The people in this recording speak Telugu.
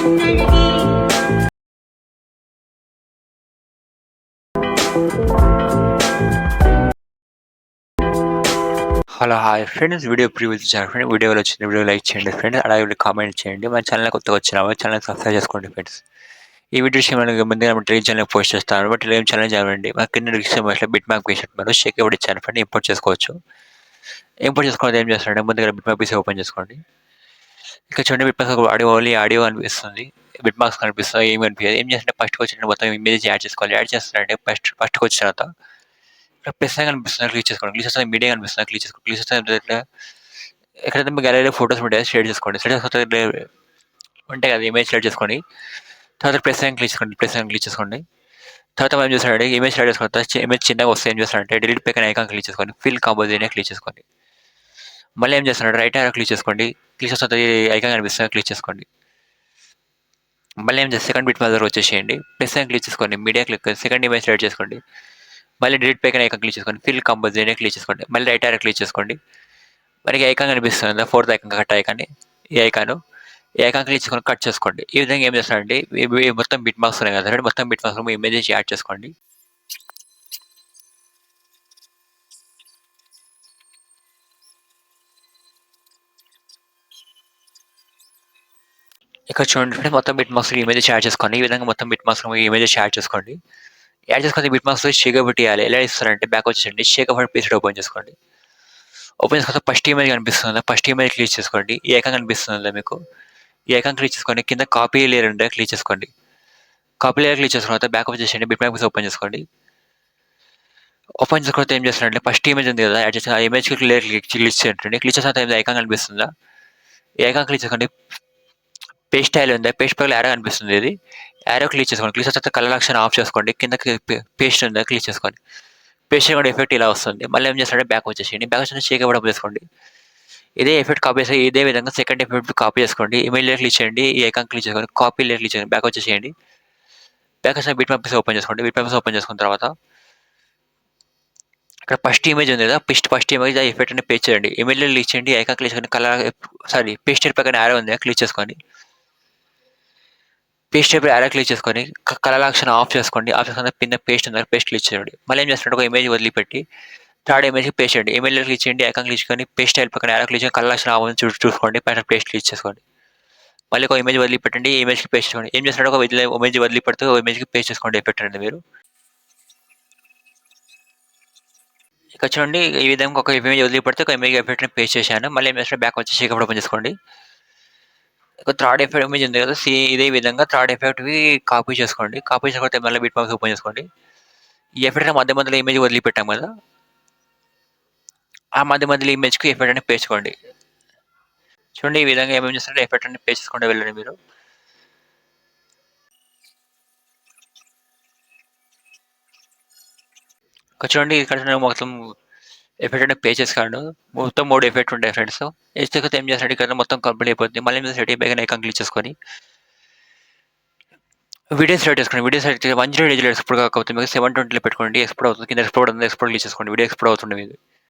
Hello hi friends, video preview ఇచ్చాను ఫ్రెండ్. వీడియోలో వచ్చిన వీడియో లైక్ చేయండి ఫ్రెండ్స్, అలాగే కామెంట్ చేయండి. మన ఛానల్ కొత్తగా వచ్చిన ఛానల్ సబ్స్క్రైబ్ చేసుకోండి ఫ్రెండ్స్. ఈ వీడియో మనకి ముందుగా టెలిగ్రామ్ ఛానల్ పోస్ట్ చేస్తాను. బట్ టెలిగ్రామ్ ఛానల్ చేయండి. మా కింద డిస్క్రిప్షన్లో బిట్ మార్క్ పేషెంట్ మరియు షేక్ ఎవరు ఇచ్చాను ఫ్రెండ్, ఇంపోర్ట్ చేసుకోవచ్చు. ఇంపోర్ట్ చేసుకోవడం ఏం చేస్తారంటే ముందుగా బిట్ మార్క్ పీసీ ఓపెన్ చేసుకోండి. ఇక్కడ చూడండి, బిట్ మార్క్స్ ఆడియో అనిపిస్తుంది, బిట్ మార్క్స్ కనిపిస్తుంది, ఏమి అనిపించదు. ఏం చేస్తుంటే ఫస్ట్కి వచ్చిన మొత్తం ఇమేజ్ యాడ్ చేసుకోవాలి. యాడ్ చేస్తారంటే ఫస్ట్కి వచ్చిన తర్వాత ఇక్కడ ప్లస్ కనిపిస్తుంది, క్లిక్ చేసుకోండి. క్లిక్ చేస్తే మీడియా కనిపిస్తుంది, క్లిక్ చేసుకోండి. క్లిక్ చేస్తే ఎక్కడైతే మీ గ్యాలరీలో ఫోటోస్ ఉంటాయి షేర్ చేసుకోండి. షేర్ చేసుకుంటే ఉంటాయి కదా, ఇమేజ్ షేర్ చేసుకోండి. తర్వాత ప్లస్ క్లిక్ చేసుకోండి. ప్లస్ క్లిక్ చేసుకోండి. తర్వాత మనం చూసారంటే ఇమేజ్ షేర్ చేసుకున్న తర్వాత ఇమేజ్ చిన్నగా వస్తే ఏం చేస్తారంటే డిలీట్ పేకన్ ఐకాన్ క్లిక్ చేసుకోండి. ఫిల్ కాంపోజిట్ క్లిక్ చేసుకోండి. మళ్ళీ ఏం చేస్తారంటే రైట్ హ్యాండ్ క్లిక్ చేసుకోండి. క్లిక్ చేస్తే ఐకాన్ కనిపిస్తుంది, క్లిక్ చేసుకోండి. మళ్ళీ ఏం చేస్తే సెకండ్ బిట్ మాజర్ వచ్చేసేయండి. ప్లస్ క్లిక్ చేసుకోండి. Media click second image share చేసుకోండి. మళ్ళీ డిలీట్ పేకన్ ఐకాన్ క్లిక్ చేసుకోండి. ఫిల్ కాంపోజిట్ క్లిక్ చేసుకోండి. మళ్ళీ రైట్ హ్యాండ్ క్లిక్ చేసుకోండి. మనకి ఐకాన్ కనిపిస్తుంది, ఫోర్త్ ఐకాన్ కట్ ఐకాన్, ఈ ఐకాన్ క్లిక్ చేసుకొని కట్ చేసుకోండి. ఈ విధంగా ఏం చేస్తారంటే మొత్తం బిట్ మార్క్స్ ఉన్నాయి కదా, మొత్తం బిట్ మార్క్స్ ఇమేజెస్ యాడ్ చేసుకోండి. ఇక్కడ చూడండి, మొత్తం బిట్ మార్క్స్ ఇమేజెస్ యాడ్ చేసుకోండి. ఈ విధంగా మొత్తం బిట్ మార్క్స్ ఇమేజెస్ యాడ్ చేసుకోండి. యాడ్ చేసుకుని బిట్ మార్క్స్ షేక్ అవుట్ ఇవ్వాలి. ఎలా ఇస్తారంటే బ్యాక్ వచ్చేసండి, షేక్ అవుట్ పీసీ ఓపెన్ చేసుకోండి. ఓపెన్ చేసుకుంటే ఫస్ట్ ఇమేజ్ కనిపిస్తుంది, ఫస్ట్ ఇమేజ్ క్లిక్ చేసుకోండి. ఈ ఐకాన్ కనిపిస్తుంది మీకు, ఈ ఐకాన్ క్లిక్ చేసుకోండి. కింద కాపీ లేయర్ ఉంటే క్లిక్ చేసుకోండి. కాపీ లేయర్ క్లిక్ చేసుకున్న తర్వాత బ్యాక్ వచ్చేసండి, బిట్ మార్క్స్ ఓపెన్ చేసుకోండి. ఓపెన్ చేసుకుంటే ఏం చేస్తారంటే ఫస్ట్ ఇమేజ్ ఉంది కదా, యాడ్ చేసిన ఆ ఇమేజ్కి లేయర్ క్లిక్ చేయండి. క్లిక్ చేసిన ఐకాన్ కనిపిస్తుందా, ఈ ఐకాన్ క్లిక్ చేసుకోండి. పేస్ట్ స్టైల్ ఉందా, పేస్ట్ పైన యారో కనిపిస్తుంది, ఇది యారో క్లిక్ చేసుకోండి. క్లిక్ చేసిన కలర్ ఆప్షన్ ఆఫ్ చేసుకోండి. కింద పేస్ట్ ఉందా క్లిక్ చేసుకోండి. పేస్ట్ కూడా ఎఫెక్ట్ ఇలా వస్తుంది. మళ్ళీ ఏం చేస్తారంటే బ్యాక్ వచ్చేసేయండి. బ్యాక్ వచ్చి షేక్ అవ్వడం చేసుకోండి. ఇదే ఎఫెక్ట్ కాపీ చేసి ఇదే విధంగా సెకండ్ ఎఫెక్ట్ కాపీ చేసుకోండి. ఇమేజ్ లేయర్ క్లిక్ చేయండి, ఈ ఐకాన్ క్లిక్ చేసుకోండి. కాపీ లేయర్ క్లిక్ చేయండి, బ్యాక్ వచ్చేసేయండి. బ్యాక్ వచ్చిన బిట్ మ్యాప్స్ ఓపెన్ చేసుకోండి. బిట్ మ్యాప్స్ ఓపెన్ చేసుకున్న తర్వాత ఇక్కడ ఫస్ట్ ఇమేజ్ ఉంది కదా, ఫస్ట్ ఇమేజ్ ఆ ఎఫెక్ట్ అని పేస్ట్ చేయండి. ఇమేజ్లో క్లిక్ చేయండి, ఐకాన్ క్లిక్ చేసుకొని పేస్ట్ పక్కన యారో ఉంది క్లిక్ చేసుకోండి. పేస్ట్ యారో క్లిక్ చేసుకొని కలర్ ఆప్షన్ ఆఫ్ చేసుకోండి. ఆఫ్ చేసుకున్న కింద పేస్ట్ ఉంది, పేస్ట్ క్లిక్ చేయండి. మళ్ళీ ఏం చేస్తున్నట్టు ఒక ఇమేజ్ వదిలిపెట్టి థర్డ్ ఇమేజ్కి పేస్ట్ చేయండి. ఇమేజ్లో క్లిక్ చేయండి, ఐకాన్ క్లిక్ చేసుకొని పేస్ట్ స్టైల్ పక్కన యారో క్లిక్ చేసి కలర్ ఆప్షన్ ఆఫ్ చూసుకోండి. పైన పేస్ట్ క్లిక్ చేసుకోండి. మళ్ళీ ఒక ఇమేజ్ వదిలిపెట్టండి, ఈ ఇమేజ్కి పేస్ట్ చేసుకోండి. ఏం చేస్తున్నాడు, ఒక ఇమేజ్ వదిలిపెడితే ఒక ఇమేజ్కి పేస్ట్ చేసుకోండి ఎఫెక్ట్ అండి మీరు. ఇక్కడ చూడండి, ఈ విధంగా ఒక ఇమేజ్ వదిలిపెడితే ఒక ఇమేజ్ ఎఫెక్ట్ని పేస్ట్ చేశాను. మళ్ళీ ఏం చేస్తే బ్యాక్ వచ్చి షేక్ ఓపెన్ చేసుకోండి. ఒక థర్డ్ ఎఫెక్ట్ ఇమేజ్ ఉంది కదా, ఇదే విధంగా థర్డ్ ఎఫెక్ట్వి కాపీ చేసుకోండి. కాపీ చేసుకుంటే మళ్ళీ బిట్ మార్క్స్ ఓపెన్ చేసుకోండి. ఈ ఎఫెక్ట్ మధ్యలో ఇమేజ్ వదిలిపెట్టాం కదా, ఆ మధ్యలో ఇమేజ్కి ఎఫెక్ట్ అని పేస్ట్ చేసుకోండి. చూడండి, ఈ విధంగా ఏమేమి చేస్తారంటే ఎఫెక్ట్ అని పేస్ట్ చేసుకుంటూ వెళ్ళండి మీరు. ఇక్కడ చూడండి, ఇక్కడ మొత్తం ఎఫెక్ట్ అంటే పే చేసుకోండి. మొత్తం 3 ఎఫెక్ట్ ఉంటాయి ఫ్రెండ్స్. వేస్తే ఏం చేస్తాడు, ఇక్కడ మొత్తం కంప్లీట్ అయిపోతుంది. మళ్ళీ మీరు సెట్ అయిపోయి ఐకాన్ క్లిక్ చేసుకొని వీడియో సెలెక్ట్ చేసుకోండి. వీడియో సెలెక్ట్ 1 జీబీ ఎక్స్పోర్ట్ కాకపోతే మీకు 720లో పెట్టుకోండి. ఎక్స్పోర్ట్ అవుతుంది. కింద ఎక్స్పోర్ట్ ఉంది, ఎక్స్పోర్ట్ క్లిక్ చేసుకోండి. వీడియో ఎక్స్పోర్ట్ అవుతుంది మీది.